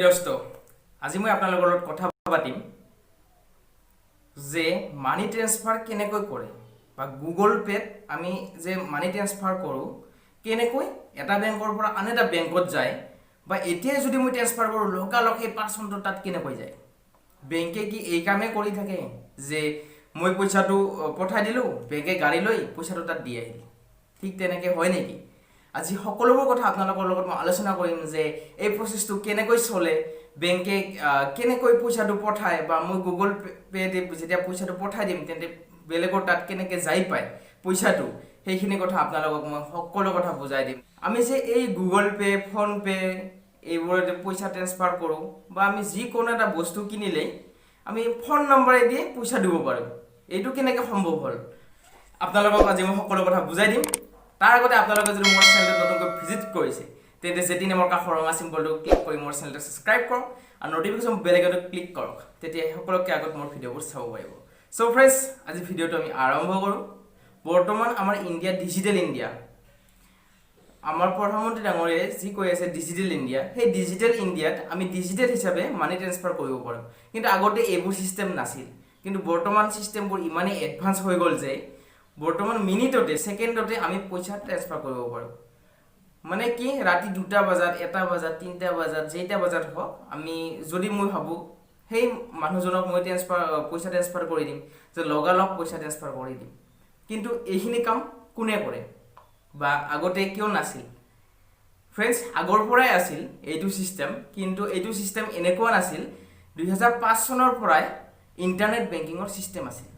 দোস্ত আজি মই আপোনালোকৰ লগত কথা পাতিম যে মানি ট্ৰান্সফাৰ কেনেকৈ কৰে বা গুগল পেত আমি যে মানি ট্ৰান্সফাৰ কৰোঁ কেনেকৈ এটা বেংকৰ পৰা আন এটা বেংকত যায় বা এতিয়া যদি মই ট্ৰান্সফাৰ কৰোঁ লগালগ এই পাৰ্চনটো তাত কেনেকৈ যায় বেংকে কি এই কামে কৰি থাকে যে মই পইচাটো পঠাই দিলোঁ বেংকে গাড়ী লৈ পইচাটো তাত দি আহিল ঠিক তেনেকৈ হয় নেকি আজি সকলোবোৰ কথা আপোনালোকৰ লগত মই আলোচনা কৰিম যে এই প্ৰসেসটো কেনেকৈ চলে বেংকে কেনেকৈ পইচাটো পঠায় বা মই গুগল পে যেতিয়া পইচাটো পঠাই দিম তেন্তে বেলেগৰ তাত কেনেকৈ যাই পায় পইচাটো সেইখিনি কথা আপোনালোকক মই সকলো কথা বুজাই দিম আমি যে এই গুগল পে ফোন পে এইবোৰতে পইচা ট্ৰান্সফাৰ কৰোঁ বা আমি যিকোনো এটা বস্তু কিনিলে আমি ফোন নম্বৰে দিয়ে পইচা দিব পাৰোঁ এইটো কেনেকৈ সম্ভৱ হ'ল আপোনালোকক আজি মই সকলো কথা বুজাই দিম তাৰ আগতে আপোনালোকে যদি মোৰ চেনেলটো নতুনকৈ ভিজিট কৰিছে তেন্তে যেতি নামৰ কাষৰ ৰঙা চিম্বলটো ক্লিক কৰি মোৰ চেনেলটো ছাবস্ক্ৰাইব কৰক আৰু নটিফিকেশ্যন বেল আইকনটো ক্লিক কৰক তেতিয়া সকলোতকৈ আগত মোৰ ভিডিঅ'বোৰ চাব পাৰিব সো ফ্ৰেণ্ডছ আজি ভিডিঅ'টো আমি আৰম্ভ কৰোঁ বৰ্তমান আমাৰ ইণ্ডিয়া ডিজিটেল ইণ্ডিয়া আমাৰ প্ৰধানমন্ত্ৰী ডাঙৰীয়াই যি কৈ আছে ডিজিটেল ইণ্ডিয়া সেই ডিজিটেল ইণ্ডিয়াত আমি ডিজিটেল হিচাপে মানি ট্ৰান্সফাৰ কৰিব পাৰোঁ কিন্তু আগতে এইবোৰ চিষ্টেম নাছিল কিন্তু বৰ্তমান চিষ্টেমবোৰ ইমানেই এডভান্স হৈ গ'ল যে বৰ্তমান মিনিটতে সেকেন্ডতে আমি পইচা ট্ৰান্সফাৰ কৰিব পাৰোঁ মানে কি ৰাতি 2টা বজাত 1টা বজাত 3টা বজাত যেইটা বজাত হওক আমি যদি মই ভাবো সেই মানুহজনক মই পইচা ট্ৰান্সফাৰ কৰি দিম যে লগালগ পইচা ট্ৰান্সফাৰ কৰি দিম কিন্তু এইখিনি কাম কোনে কৰে বা আগতে কিয় নাছিল ফ্ৰেণ্ডছ আগৰ পৰাই আছিল এইটো সিস্টেম কিন্তু এইটো সিস্টেম এনেকুৱা নাছিল 2005 চনৰ পৰাই ইন্টাৰনেট বেংকিংৰ সিস্টেম আছিল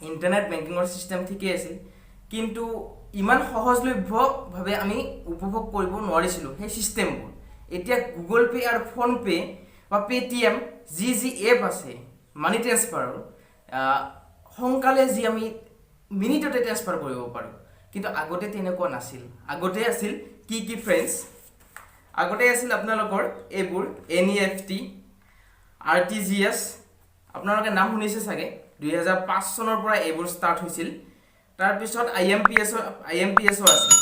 ইন্টাৰনেট বেংকিংৰ সিস্টেম ঠিকই আছিল কিন্তু ইমান সহজলভ্যভাৱে আমি উপভোগ কৰিব নোৱাৰিছিলোঁ সেই সিস্টেমবোৰ এতিয়া গুগল পে আৰু ফোন পে বা পেটিএম যি এপ আছে মানি ট্ৰান্সফাৰৰ সোনকালে যি আমি মিনিটতে ট্ৰান্সফাৰ কৰিব পাৰোঁ কিন্তু আগতে তেনেকুৱা নাছিল আগতে আছিল কি ফ্ৰেণ্ডছ আগতে আছিল আপোনালোকৰ এইবোৰ NEFT RTGS আপোনালোকে নাম শুনিছে চাগে 2005 চনৰ পৰা এইবোৰ ষ্টাৰ্ট হৈছিল তাৰ পিছত IMPS আছিল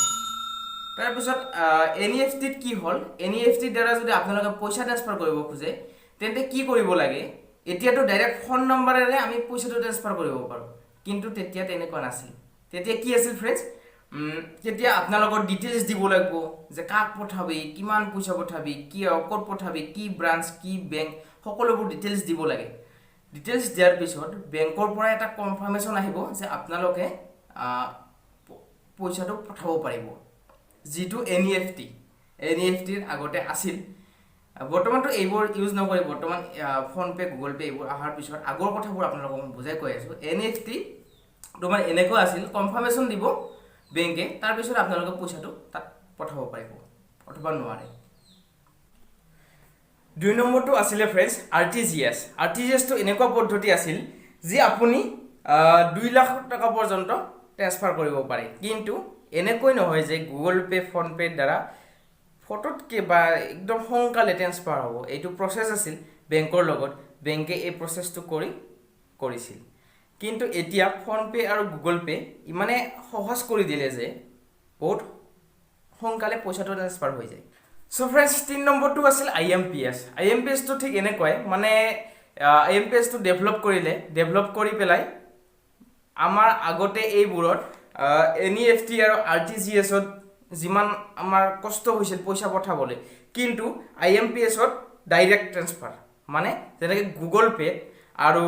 তাৰ পিছত NEFT কি হ'ল NEFT দ্বাৰা যদি আপোনালোকে পইচা ট্ৰান্সফাৰ কৰিব খোজে তেন্তে কি কৰিব লাগে এতিয়াতো ডাইৰেক্ট ফোন নম্বৰেৰে আমি পইচাটো ট্ৰান্সফাৰ কৰিব পাৰোঁ কিন্তু তেতিয়া তেনেকুৱা নাছিল তেতিয়া কি আছিল ফ্ৰেণ্ডছ তেতিয়া আপোনালোকৰ ডিটেইলছ দিব লাগিব যে কাক পঠাবি কিমান পইচা পঠাবি কি ক'ত পঠাবি কি ব্ৰাঞ্চ কি বেংক সকলোবোৰ ডিটেইলছ দিব লাগে ডিটেইলছ দিয়াৰ পিছত বেংকৰ পৰা এটা কনফাৰ্মেশ্যন আহিব যে আপোনালোকে পইচাটো পঠাব পাৰিব যিটো NEFTৰ আগতে আছিল বৰ্তমানটো এইবোৰ ইউজ নকৰে বৰ্তমান ফোন পে গুগল পে এইবোৰ অহাৰ পিছত আগৰ কথাবোৰ আপোনালোকক বুজাই কৈ আছোঁ NEFT তোমাৰ এনেকুৱা আছিল কনফাৰ্মেশ্যন দিব বেংকে তাৰ পিছত আপোনালোকে পইচাটো তাত পঠাব পাৰিব অথবা নোৱাৰে 2 নম্বৰটো আছিলে ফ্ৰেণ্ডছ RTGSটো এনেকুৱা পদ্ধতি আছিল যি আপুনি 2 লাখ টকা পৰ্যন্ত ট্ৰান্সফাৰ কৰিব পাৰে কিন্তু এনেকৈ নহয় যে গুগল পে ফোন পে দ্বাৰা ফটোতকে বা একদম সোনকালে ট্ৰান্সফাৰ হ'ব এইটো প্ৰসেস আছিল বেংকৰ লগত বেংকে এই প্ৰসেসটো কৰিছিল কিন্তু এতিয়া ফোন পে আৰু গুগল পে ইমানে সহজ কৰি দিলে যে বহুত সোনকালে পইচাটো ট্ৰান্সফাৰ হৈ যায় সো ফ্ৰেণ্ডছ 3 নম্বৰটো আছিল IMPSটো ঠিক এনেকুৱাই মানে IMPSটো ডেভেলপ কৰি পেলাই আমাৰ আগতে এইবোৰত NEFT আৰু RTGSত যিমান আমাৰ কষ্ট হৈছিল পইচা পঠাবলৈ কিন্তু IMPSত ডাইৰেক্ট ট্ৰান্সফাৰ মানে যেনেকৈ গুগল পে আৰু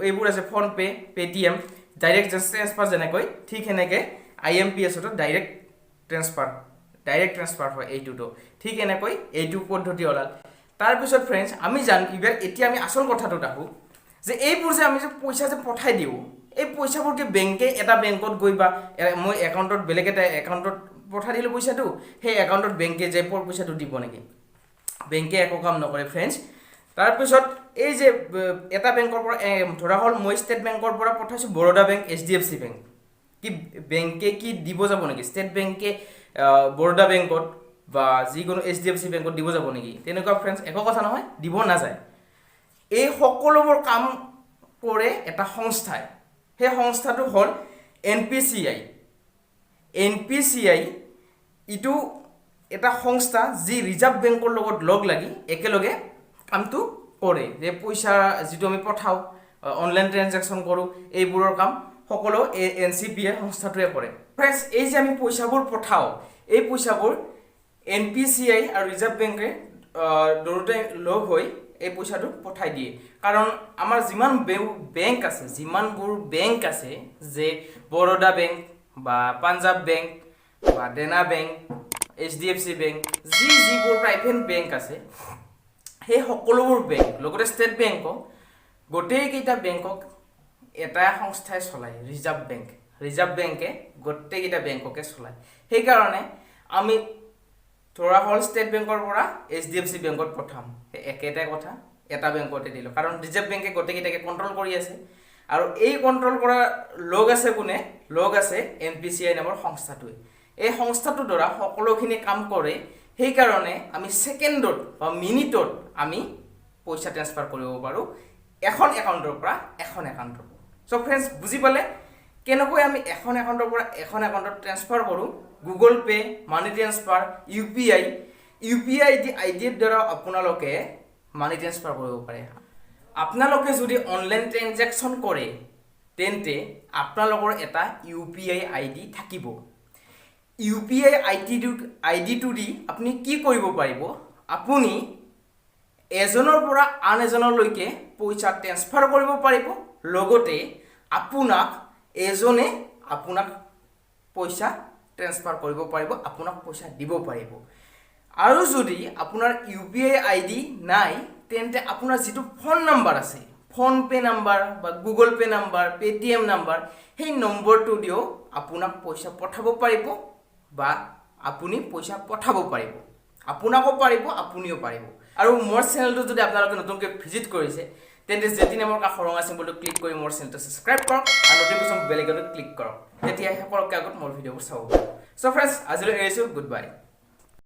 এইবোৰ আছে phone pay Paytm direct transfer যেনেকৈ ঠিক সেনেকৈ IMPSত ডাইৰেক্ট ট্ৰান্সফাৰ হয় এইটোতো ঠিক এনেকৈ এইটো পদ্ধতি ওলাল তাৰপিছত ফ্ৰেণ্ডছ আমি এতিয়া আমি আচল কথাটোত আহোঁ যে এইবোৰ যে আমি যে পইচা যে পঠাই দিওঁ এই পইচাবোৰকে বেংকে এটা বেংকত গৈ বা মই একাউণ্টত বেলেগ এটা একাউণ্টত পঠাই দিলোঁ পইচাটো সেই একাউণ্টত বেংকে যে পইচাটো দিব নেকি বেংকে একো কাম নকৰে ফ্ৰেণ্ডছ তাৰপিছত এই যে এটা বেংকৰ পৰা ধৰা হ'ল মই ষ্টেট বেংকৰ পৰা পঠাইছোঁ বৰোদা বেংক HDFC বেংক কি বেংকে কি দিব যাব নেকি ষ্টেট বেংকে বৰোদা বেংকত বা যিকোনো HDFC বেংকত দিব যাব নেকি তেনেকুৱা ফ্ৰেণ্ডছ একো কথা নহয় দিব নাযায় এই সকলোবোৰ কাম কৰে এটা সংস্থাই সেই সংস্থাটো হ'ল NPCI ইটো এটা সংস্থা যি ৰিজাৰ্ভ বেংকৰ লগত লগ লাগি একেলগে কামটো কৰে যে পইচা যিটো আমি পঠাওঁ অনলাইন ট্ৰেনজেকশ্যন কৰোঁ এইবোৰৰ কাম সকলো NCPA সংস্থাটোৱে কৰে ফ্ৰেণ্ডছ এই যে আমি পইচাবোৰ পঠাওঁ এই পইচাবোৰ NPCI আৰু ৰিজাৰ্ভ বেংকে দুয়োটাই লগ হৈ এই পইচাটো পঠাই দিয়ে কাৰণ আমাৰ যিমান বেংক আছে যিমানবোৰ বেংক আছে যে বৰোদা বেংক বা পাঞ্জাৱ বেংক বা দেনা বেংক HDFC বেংক যিবোৰ প্ৰাইভেট বেংক আছে সেই সকলোবোৰ বেংক লগতে ষ্টেট বেংকক গোটেইকেইটা বেংকক এটা সংস্থাই চলায় ৰিজাৰ্ভ বেংকে গোটেইকেইটা বেংককে চলায় সেইকাৰণে আমি ধৰা হ'ল ষ্টেট বেংকৰ পৰা HDFC বেংকত পঠাম একেটাই কথা এটা বেংকতে দিলোঁ কাৰণ ৰিজাৰ্ভ বেংকে গোটেইকেইটাকে কণ্ট্ৰল কৰি আছে আৰু এই কণ্ট্ৰল কৰা লগ আছে কোনে লগ আছে NPCI নামৰ সংস্থাটোৱে এই সংস্থাটোৰ দ্বাৰা সকলোখিনি কাম কৰে সেইকাৰণে আমি ছেকেণ্ডত বা মিনিটত আমি পইচা ট্ৰান্সফাৰ কৰিব পাৰোঁ এখন একাউণ্টৰ পৰা এখন একাউণ্টত সো ফ্ৰেণ্ডছ বুজি পালে কেনেকৈ আমি এখন একাউণ্টৰ পৰা এখন একাউণ্টত ট্ৰান্সফাৰ কৰোঁ গুগল পে মানি ট্ৰান্সফাৰ UPI আইডিৰ দ্বাৰা আপোনালোকে মানি ট্ৰান্সফাৰ কৰিব পাৰে আপোনালোকে যদি অনলাইন ট্ৰানজেকশ্যন কৰে তেন্তে আপোনালোকৰ এটা UPI ID থাকিব UPI আইডিটো দি আপুনি কি কৰিব পাৰিব আপুনি এজনৰ পৰা আন এজনলৈকে পইচা ট্ৰান্সফাৰ কৰিব পাৰিব লগতে আপোনাক এজনে আপোনাক পইচা ট্ৰান্সফাৰ কৰিব পাৰিব আপোনাক পইচা দিব পাৰিব আৰু যদি আপোনাৰ UPI ID নাই তেন্তে আপোনাৰ যিটো ফোন নাম্বাৰ আছে ফোন পে নাম্বাৰ বা Google pay number Paytm number সেই নম্বৰটো দিও আপোনাক পইচা পঠাব পাৰিব বা আপুনি পইচা পঠাব পাৰিব আপোনাকো পাৰিব আপুনিও পাৰিব আৰু মোৰ চেনেলটো যদি আপোনালোকে নতুনকৈ ভিজিট কৰিছে তেন্তে যেতি নামৰ কাষৰ ৰঙা চিম্বলটো ক্লিক কৰি মোৰ চেনেলটো সাবস্ক্ৰাইব কৰক আৰু নটিফিকেশ্যন বেল আইকনটো ক্লিক কৰক তেতিয়া সকলোকে আগত মোৰ ভিডিঅ'বোৰ চাব পাৰিব সো ফ্ৰেণ্ডছ আজিলৈ এৰিছোঁ গুড বাই